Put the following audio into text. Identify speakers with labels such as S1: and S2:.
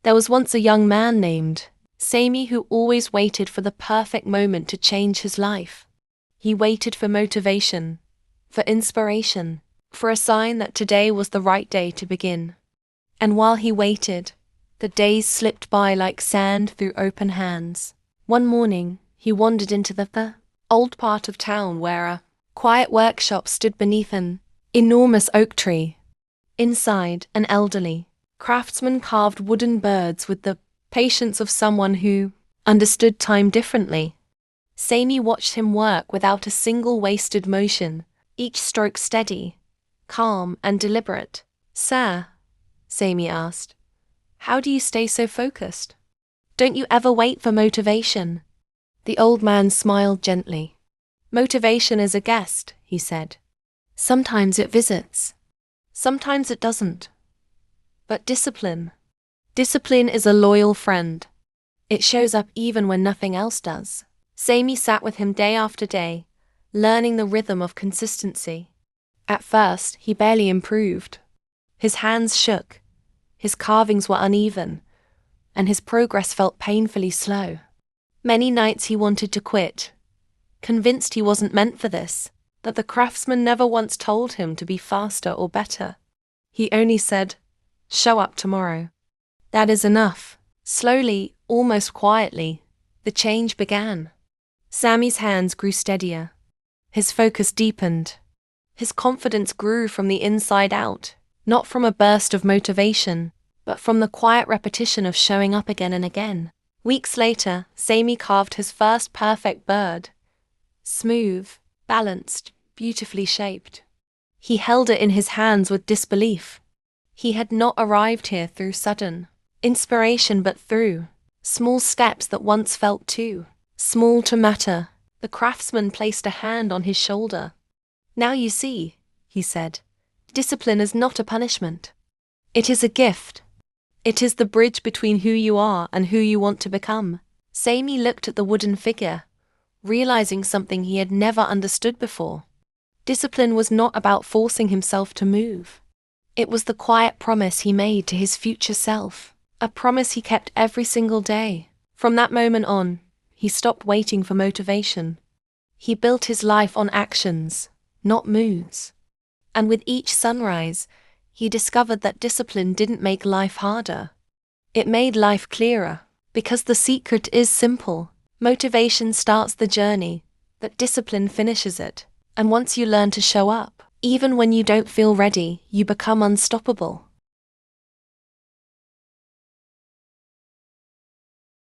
S1: There was once a young man named Sammy who always waited for the perfect moment to change his life. He waited for motivation, for inspiration, for a sign that today was the right day to begin. And while he waited, the days slipped by like sand through open hands. One morning, he wandered into the old part of town where a quiet workshop stood beneath an enormous oak tree. Inside, an elderly craftsman carved wooden birds with the patience of someone who understood time differently. Sammy watched him work without a single wasted motion, each stroke steady, calm, and deliberate. "Sir," Sammy asked, "how do you stay so focused? Don't you ever wait for motivation?" The old man smiled gently. "Motivation is a guest," he said. "Sometimes it visits. Sometimes it doesn't. But discipline is a loyal friend. It shows up even when nothing else does." Sammy sat with him day after day, learning the rhythm of consistency. At first, he barely improved. His hands shook, his carvings were uneven, and his progress felt painfully slow. Many nights he wanted to quit, convinced he wasn't meant for this, that the craftsman never once told him to be faster or better. He only said, "Show up tomorrow." That is enough. Slowly, almost quietly, the change began. Sammy's hands grew steadier. His focus deepened. His confidence grew from the inside out, not from a burst of motivation, but from the quiet repetition of showing up again and again. Weeks later, Sammy carved his first perfect bird. Smooth, balanced, beautifully shaped. He held it in his hands with disbelief. He had not arrived here through sudden inspiration but through small steps that once felt too small to matter. The craftsman placed a hand on his shoulder. "Now you see," he said, "discipline is not a punishment. It is a gift. It is the bridge between who you are and who you want to become." Sammy looked at the wooden figure, realizing something he had never understood before. Discipline was not about forcing himself to move. It was the quiet promise he made to his future self, a promise he kept every single day. From that moment on, he stopped waiting for motivation. He built his life on actions, not moods. And with each sunrise, he discovered that discipline didn't make life harder. It made life clearer, because the secret is simple. Motivation starts the journey, but discipline finishes it. And once you learn to show up, even when you don't feel ready, you become unstoppable.